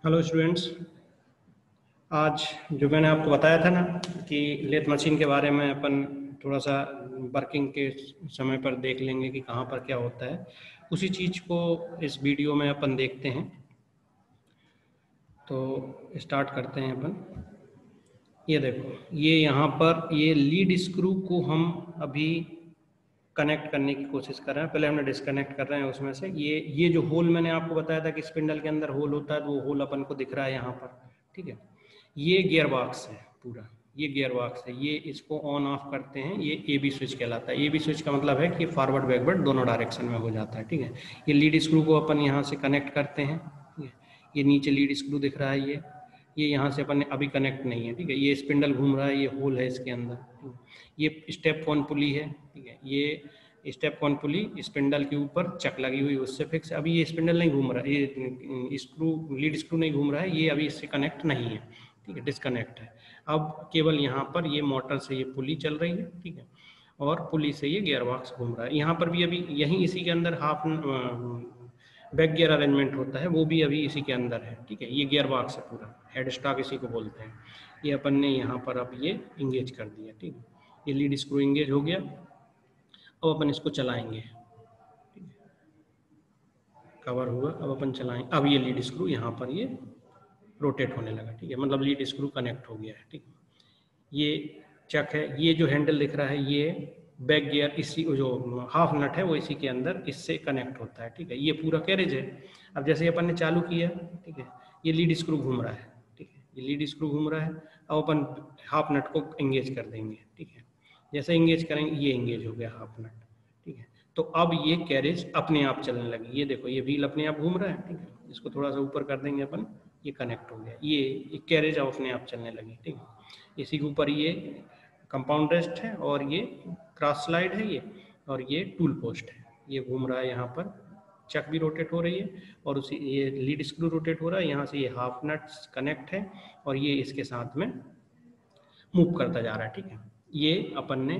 Hello students. आज जो मैंने आपको बताया था ना कि लेथ मशीन के बारे में अपन थोड़ा सा वर्किंग के समय पर देख लेंगे कि कहाँ पर क्या होता है, उसी चीज़ को इस वीडियो में अपन देखते हैं। तो स्टार्ट करते हैं अपन। ये देखो, ये यहाँ पर ये लीड स्क्रू को हम अभी कनेक्ट करने की कोशिश कर रहे हैं। पहले हमने डिस्कनेक्ट कर रहे हैं उसमें से। ये जो होल मैंने आपको बताया था कि स्पिंडल के अंदर होल होता है, तो वो होल अपन को दिख रहा है यहाँ पर, ठीक है। ये गियर बॉक्स है पूरा, ये गियर बॉक्स है। ये इसको ऑन ऑफ करते हैं, ये ए बी स्विच कहलाता है। ए बी स्विच का मतलब है कि फॉरवर्ड बैकवर्ड दोनों डायरेक्शन में हो जाता है, ठीक है। ये लीड स्क्रू को अपन यहाँ से कनेक्ट करते हैं, ठीक है। ये नीचे लीड स्क्रू दिख रहा है, ये यहाँ से अपन अभी कनेक्ट नहीं है, ठीक है। ये स्पिंडल घूम रहा है, ये होल है इसके अंदर। ये स्टेप 1 पुली है, ठीक है। ये स्टेप 1 पुली स्पिंडल के ऊपर चक लगी हुई, उससे फिक्स। अभी ये स्पिंडल नहीं घूम रहा है, ये स्क्रू लीड स्क्रू नहीं घूम रहा है, ये अभी इससे कनेक्ट नहीं है, ठीक है, डिस्कनेक्ट है। अब केवल यहाँ पर ये मोटर से ये पुली चल रही है, ठीक है, और पुली से ये गियर बॉक्स घूम रहा है। यहाँ पर भी अभी यहीं इसी के अंदर हाफ बैक गियर अरेंजमेंट होता है, वो भी अभी इसी के अंदर है, ठीक है। ये गियर बॉक्स है पूरा, हेड स्टॉक इसी को बोलते हैं। ये अपन ने यहाँ पर अब ये इंगेज कर दिया, ठीक है। ये लीड स्क्रू इंगेज हो गया। अब अपन इसको चलाएंगे, कवर हुआ। अब अपन चलाएंगे, अब ये लीड स्क्रू यहाँ पर ये रोटेट होने लगा, ठीक है, मतलब लीड स्क्रू कनेक्ट हो गया है, ठीक है। ये चक है, ये जो हैंडल दिख रहा है ये बैक गियर, इसी जो हाफ नट है वो इसी के अंदर इससे कनेक्ट होता है, ठीक है। ये पूरा कैरेज है। अब जैसे अपन ने चालू किया, ठीक है, ये लीड स्क्रू घूम रहा है, ठीक है, ये लीड स्क्रू घूम रहा है। अब अपन हाफ नट को इंगेज कर देंगे, ठीक है। जैसे इंगेज करेंगे ये इंगेज हो गया हाफ नट, ठीक है। तो अब ये कैरेज अपने आप चलने लगी। ये देखो, ये व्हील अपने आप घूम रहा है, ठीक है। इसको थोड़ा सा ऊपर कर देंगे अपन, ये कनेक्ट हो गया। ये कैरेज अपने आप चलने लगी, ठीक है। इसी के ऊपर ये कंपाउंड रेस्ट है और ये क्रॉस स्लाइड है ये, और ये टूल पोस्ट है। ये घूम रहा है, यहाँ पर चक भी रोटेट हो रही है, और उसी ये लीड स्क्रू रोटेट हो रहा है। यहाँ से ये हाफ नट्स कनेक्ट है और ये इसके साथ में मूव करता जा रहा है, ठीक है। ये अपन ने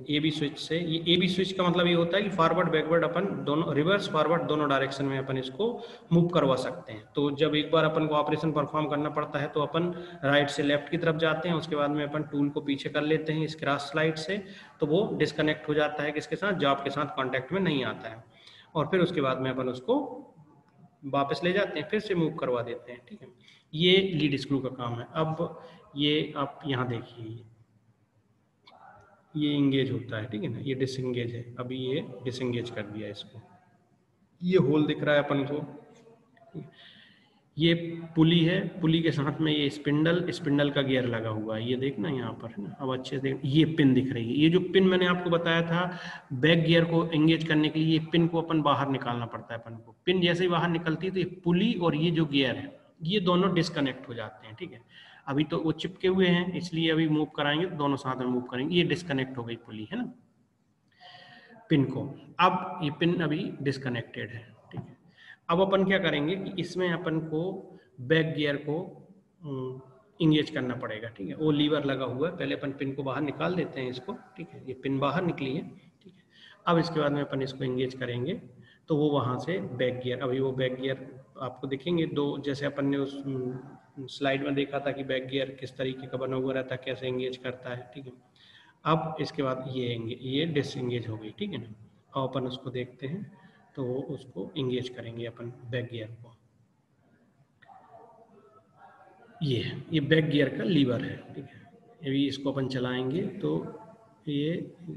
ए बी स्विच से, ये ए बी स्विच का मतलब ये होता है कि फॉरवर्ड बैकवर्ड अपन दोनों, रिवर्स फॉरवर्ड दोनों डायरेक्शन में अपन इसको मूव करवा सकते हैं। तो जब एक बार अपन को ऑपरेशन परफॉर्म करना पड़ता है तो अपन राइट से लेफ्ट की तरफ जाते हैं, उसके बाद में अपन टूल को पीछे कर लेते हैं इस क्रॉस स्लाइड से, तो वो डिस्कनेक्ट हो जाता है किसके साथ, जॉब के साथ कॉन्टैक्ट में नहीं आता है, और फिर उसके बाद में अपन उसको वापस ले जाते हैं, फिर से मूव करवा देते हैं, ठीक है। ये लीड स्क्रू का काम है। अब ये आप यहाँ देखिए, ये इंगेज होता है, ठीक है ना, ये डिसंगेज है। अभी ये डिसंगेज कर दिया इसको। ये होल दिख रहा है अपन को, ये पुली है, पुली के साथ में ये स्पिंडल का गियर लगा हुआ है, ये देखना यहाँ पर है ना। अब अच्छे से देख, ये पिन दिख रही है। ये जो पिन मैंने आपको बताया था बैक गियर को एंगेज करने के लिए, ये पिन को अपन बाहर निकालना पड़ता है अपन को। पिन जैसे ही बाहर निकलती है तो ये पुली और ये जो गियर है ये दोनों डिस्कनेक्ट हो जाते हैं, ठीक है। अभी तो वो चिपके हुए हैं, इसलिए अभी मूव कराएंगे तो दोनों साथ में मूव करेंगे। ये डिस्कनेक्ट हो गई पुली, है ना, पिन को। अब ये पिन अभी डिस्कनेक्टेड है, ठीक है। अब अपन क्या करेंगे कि इसमें अपन को बैक गियर को इंगेज करना पड़ेगा, ठीक है। वो लीवर लगा हुआ है, पहले अपन पिन को बाहर निकाल देते हैं इसको, ठीक है। ये पिन बाहर निकली है, ठीक है। अब इसके बाद में अपन इसको इंगेज करेंगे तो वो वहाँ से बैक गियर, अभी वो बैक गियर आपको दिखेंगे दो, जैसे अपन ने उस स्लाइड में देखा था कि बैक गियर किस तरीके का बना हुआ रहता है, कैसे इंगेज करता है, ठीक है। अब इसके बाद ये डिसएंगेज हो गई, ठीक है ना। अब अपन उसको देखते हैं, तो उसको इंगेज करेंगे अपन बैक गियर को। ये बैक गियर का लीवर है, ठीक है। अभी इसको अपन चलाएंगे तो ये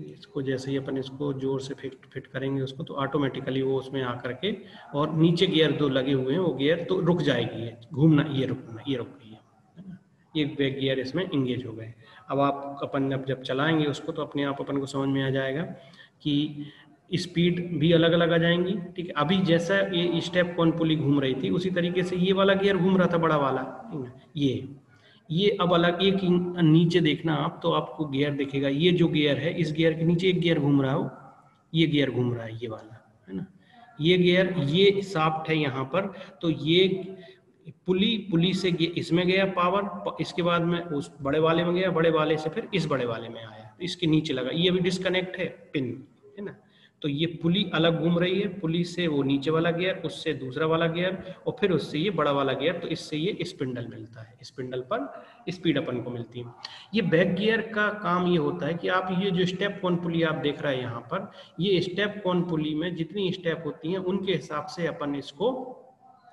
इसको जैसे ही अपन इसको जोर से फिट करेंगे उसको, तो ऑटोमेटिकली वो उसमें आकर के, और नीचे गियर दो लगे हुए हैं, वो गियर तो रुक जाएगी, ये घूमना, ये रुकना, ये रुक गई है ना। ये बैक गियर इसमें इंगेज हो गए। अब आप अपन जब चलाएंगे उसको तो अपने आप अपन को समझ में आ जाएगा कि स्पीड भी अलग अलग आ जाएंगी, ठीक है। अभी जैसा ये स्टेप 1 पुली घूम रही थी उसी तरीके से ये वाला गियर घूम रहा था, बड़ा वाला, ठीक है। ये अब अलग, एक नीचे देखना आप तो आपको गियर दिखेगा। ये जो गियर है, इस गियर के नीचे एक गियर घूम रहा हो, ये गियर घूम रहा है, ये वाला, है ना। ये गियर, ये शाफ्ट है यहाँ पर, तो ये पुली से इसमें गया पावर, इसके बाद में उस बड़े वाले में गया, बड़े वाले से फिर इस बड़े वाले में आया, तो इसके नीचे लगा। ये अभी डिस्कनेक्ट है पिन, है ना। तो ये पुली अलग घूम रही है, पुली से वो नीचे वाला गियर, उससे दूसरा वाला गियर और फिर उससे ये बड़ा वाला गियर, तो इससे ये स्पिंडल मिलता है, स्पिंडल पर स्पीड अपन को मिलती है। ये बैक गियर का काम ये होता है कि आप ये जो स्टेप कौन पुली आप देख रहे हैं यहाँ पर, ये स्टेप कौन पुली में जितनी स्टेप होती हैं उनके हिसाब से अपन इसको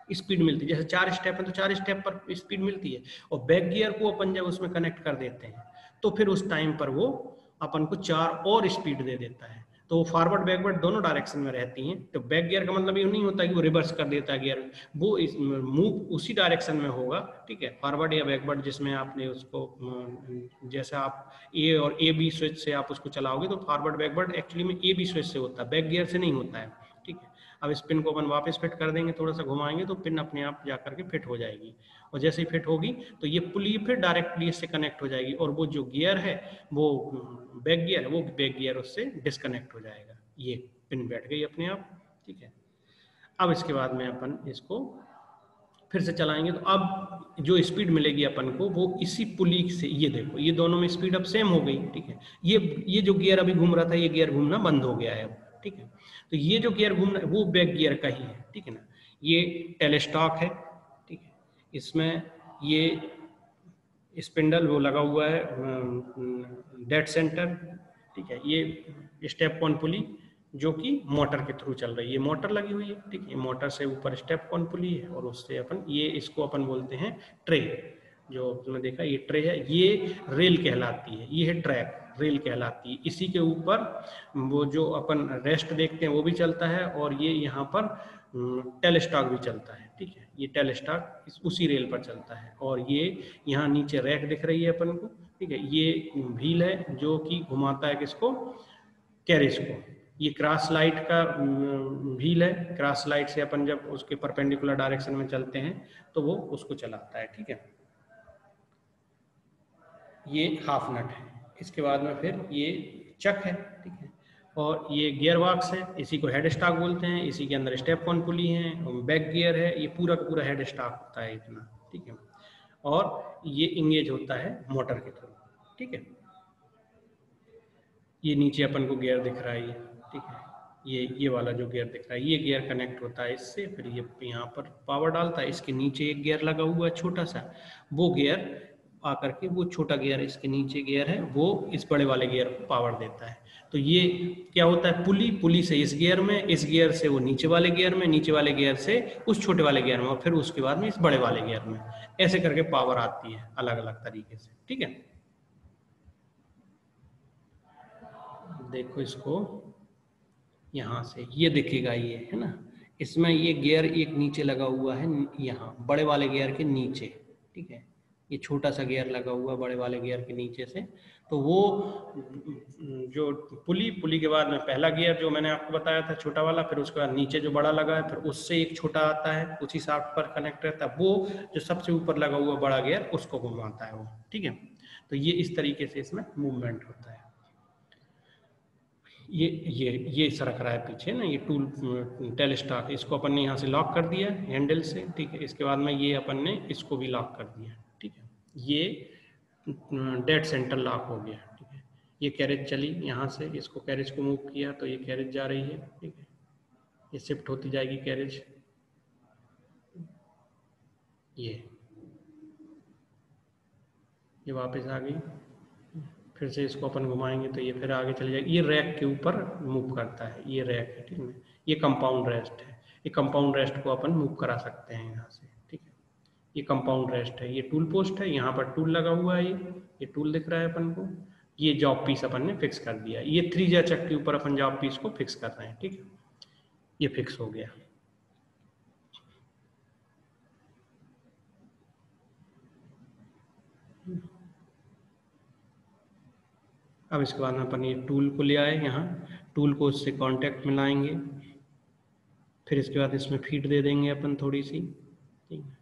स्पीड मिलती है। जैसे 4 स्टेप है तो 4 स्टेप पर स्पीड मिलती है, और बैक गियर को अपन जब उसमें कनेक्ट कर देते हैं तो फिर उस टाइम पर वो अपन को 4 और स्पीड दे देता है। तो वो फॉरवर्ड बैकवर्ड दोनों डायरेक्शन में रहती हैं। तो बैक गियर का मतलब ये नहीं होता कि वो रिवर्स कर देता है गियर, वो मूव उसी डायरेक्शन में होगा, ठीक है, फॉरवर्ड या बैकवर्ड जिसमें आपने उसको जैसे आप ए और ए बी स्विच से आप उसको चलाओगे तो फॉरवर्ड बैकवर्ड एक्चुअली में ए बी स्विच से होता है, बैक गियर से नहीं होता है, ठीक है। अब इस पिन को अपन वापस फिट कर देंगे, थोड़ा सा घुमाएंगे तो पिन अपने आप जाकर के फिट हो जाएगी, और जैसे ही फिट होगी तो ये पुली फिर डायरेक्टली इससे कनेक्ट हो जाएगी, और वो जो गियर है वो बैक गियर है, वो बैक गियर उससे डिस्कनेक्ट हो जाएगा। ये पिन बैठ गई अपने आप, ठीक है। अब इसके बाद में अपन इसको फिर से चलाएंगे तो अब जो स्पीड मिलेगी अपन को वो इसी पुली से, ये देखो ये दोनों में स्पीड अब सेम हो गई, ठीक है। ये जो गियर अभी घूम रहा था ये गियर घूमना बंद हो गया है अब, ठीक है। तो ये जो गियर घूमना वो बैक गियर का ही है, ठीक है ना। ये टेलेस्टॉक है, ठीक है, इसमें ये स्पिंडल वो लगा हुआ है डेड सेंटर, ठीक है। ये स्टेप कौन पुली जो कि मोटर के थ्रू चल रही है, ये मोटर लगी हुई है, ठीक है। मोटर से ऊपर स्टेप कौन पुली है और उससे अपन ये इसको अपन बोलते हैं ट्रे, जो तुमने देखा ये ट्रे है, ये रेल कहलाती है, ये है ट्रैक, रेल कहलाती है। इसी के ऊपर वो जो अपन रेस्ट देखते हैं वो भी चलता है, और ये यहाँ पर टेलेस्टॉक भी चलता है, ठीक है। ये टेलेस्टॉक उसी रेल पर चलता है, और ये यहाँ नीचे रैक दिख रही है अपन को, ठीक है। ये व्हील है जो कि घुमाता है किसको, कैरेज को। ये क्रॉस लाइट का व्हील है, क्रॉस लाइट से अपन जब उसके परपेंडिकुलर डायरेक्शन में चलते हैं तो वो उसको चलाता है, ठीक है। ये हाफ नट है। इसके बाद में फिर ये चक है, ठीक है, और ये गियर बॉक्स है, इसी को हेड स्टॉक बोलते हैं। इसी के अंदर स्टेप कौन पुली है, बैक गियर है, ये पूरा का पूरा हेड स्टॉक होता है इतना, ठीक है। और ये इंगेज होता है मोटर के थ्रू, ठीक है। ये नीचे अपन को गियर दिख रहा है, ठीक है, ये वाला जो गियर दिख रहा है, ये गियर कनेक्ट होता है इससे, फिर ये यहाँ पर पावर डालता है। इसके नीचे एक गियर लगा हुआ है छोटा सा, वो गियर आकर के वो छोटा गियर इसके नीचे गियर है वो इस बड़े वाले गियर को पावर देता है। तो ये क्या होता है, पुली से इस गियर में, इस गियर से वो नीचे वाले गियर में, नीचे वाले गियर से उस छोटे वाले गियर में, और फिर उसके बाद में इस बड़े वाले गियर में, ऐसे करके पावर आती है अलग अलग तरीके से, ठीक है। देखो इसको यहाँ से ये दिखेगा, ये है ना, इसमें ये गियर एक नीचे लगा हुआ है, यहाँ बड़े वाले गियर के नीचे, ठीक है। ये छोटा सा गियर लगा हुआ बड़े वाले गियर के नीचे से, तो वो जो पुली के बाद में पहला गियर जो मैंने आपको बताया था छोटा वाला, फिर उसके बाद नीचे जो बड़ा लगा है, फिर उससे एक छोटा आता है, उसी शाफ्ट पर कनेक्ट रहता है, वो जो सबसे ऊपर लगा हुआ बड़ा गियर उसको घुमाता है वो, ठीक है। तो ये इस तरीके से इसमें मूवमेंट होता है। ये सरक रहा है पीछे ना, ये टूल टेलेस्टॉक, इसको अपन ने यहाँ से लॉक कर दिया हैंडल से, ठीक है। इसके बाद में ये अपन ने इसको भी लॉक कर दिया, ठीक है। ये डेड सेंटर लॉक हो गया, ठीक है। ये कैरेज चली यहाँ से, इसको कैरेज को मूव किया तो ये कैरेज जा रही है, ठीक है। ये शिफ्ट होती जाएगी कैरेज, ये वापस आ गई, फिर से इसको अपन घुमाएंगे तो ये फिर आगे चली जाएगी। ये रैक के ऊपर मूव करता है, ये रैक है, ठीक है। ये कंपाउंड रेस्ट है, ये कंपाउंड रेस्ट को अपन मूव करा सकते हैं यहाँ से, ठीक है। ये कंपाउंड रेस्ट है, ये टूल पोस्ट है, यहाँ पर टूल लगा हुआ है, ये टूल दिख रहा है अपन को। ये जॉब पीस अपन ने फिक्स कर दिया, ये 3 जा चक के ऊपर अपन जॉब पीस को फिक्स कर रहे हैं, ठीक है। ये फिक्स हो गया। अब इसके बाद में अपन ये टूल को ले आए यहाँ, टूल को उससे कांटेक्ट में लाएंगे, फिर इसके बाद इसमें फीड दे देंगे अपन थोड़ी सी, ठीक है।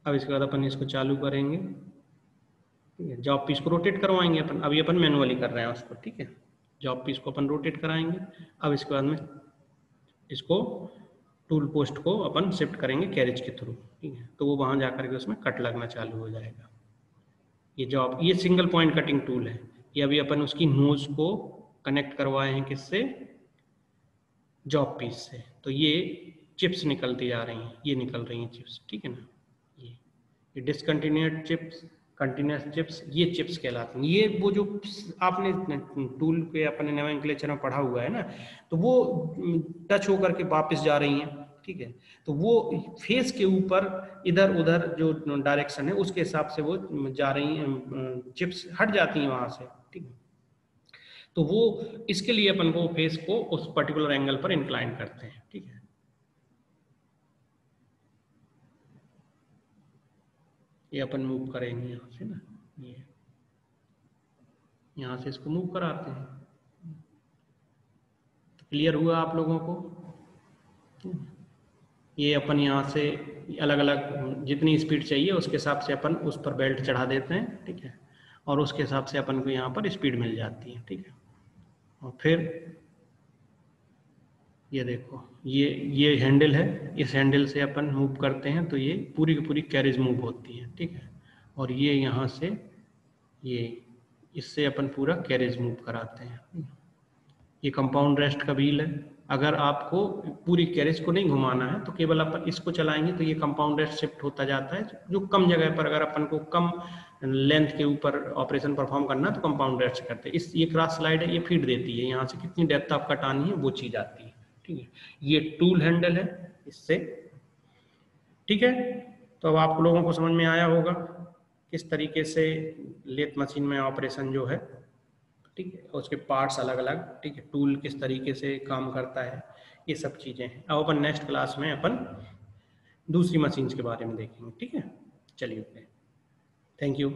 अब इसके बाद अपन इसको चालू करेंगे, ठीक है। जॉब पीस को रोटेट करवाएंगे अपन, अभी अपन मैनुअली कर रहे हैं उसको, ठीक है। जॉब पीस को अपन रोटेट कराएंगे। अब इसके बाद में इसको टूल पोस्ट को अपन शिफ्ट करेंगे कैरेज के थ्रू, ठीक है। तो वो वहाँ जाकर के उसमें कट लगना चालू हो जाएगा। ये सिंगल पॉइंट कटिंग टूल है, ये अभी अपन उसकी नोज को कनेक्ट करवाए हैं किससे, जॉब पीस से। तो ये चिप्स निकलती जा रही हैं, ये निकल रही हैं चिप्स, ठीक है ना। ये डिसकंटिन्यूड चिप्स, कंटिन्यूस चिप्स, ये चिप्स कहलाती हैं। ये वो जो आपने टूल पे अपने नोमेनक्लेचर में पढ़ा हुआ है ना, तो वो टच होकर के वापस जा रही हैं, ठीक है। तो वो फेस के ऊपर इधर उधर जो डायरेक्शन है उसके हिसाब से वो जा रही हैं, चिप्स हट जाती हैं वहां से, ठीक है। तो वो इसके लिए अपन को फेस को उस पर्टिकुलर एंगल पर इंक्लाइन करते हैं, ठीक है। ये अपन मूव करेंगे यहाँ से ना, ये यहाँ से इसको मूव कराते हैं। तो क्लियर हुआ आप लोगों को? ये अपन यहाँ से अलग अलग जितनी स्पीड चाहिए उसके हिसाब से अपन उस पर बेल्ट चढ़ा देते हैं, ठीक है। और उसके हिसाब से अपन को यहाँ पर स्पीड मिल जाती है, ठीक है। और फिर ये देखो, ये हैंडल है, इस हैंडल से अपन मूव करते हैं तो ये पूरी की पूरी कैरेज मूव होती है, ठीक है। और ये यहाँ से ये इससे अपन पूरा कैरेज मूव कराते हैं। ये कंपाउंड रेस्ट का व्हील है। अगर आपको पूरी कैरेज को नहीं घुमाना है तो केवल अपन इसको चलाएंगे तो ये कंपाउंड रेस्ट शिफ्ट होता जाता है। जो कम जगह पर अगर अपन को कम लेंथ के ऊपर ऑपरेशन परफॉर्म करना है तो कंपाउंड रेस्ट करते हैं। ये क्रॉस स्लाइड है, ये फीड देती है, यहाँ से कितनी डेप्थ आपका टानी है वो चीज आती है, ठीक है। ये टूल हैंडल है इससे, ठीक है। तो अब आप लोगों को समझ में आया होगा किस तरीके से लेथ मशीन में ऑपरेशन जो है, ठीक है, उसके पार्ट्स अलग अलग, ठीक है, टूल किस तरीके से काम करता है, ये सब चीजें हैं। अब अपन नेक्स्ट क्लास में अपन दूसरी मशीन्स के बारे में देखेंगे, ठीक है। चलिए, थैंक यू।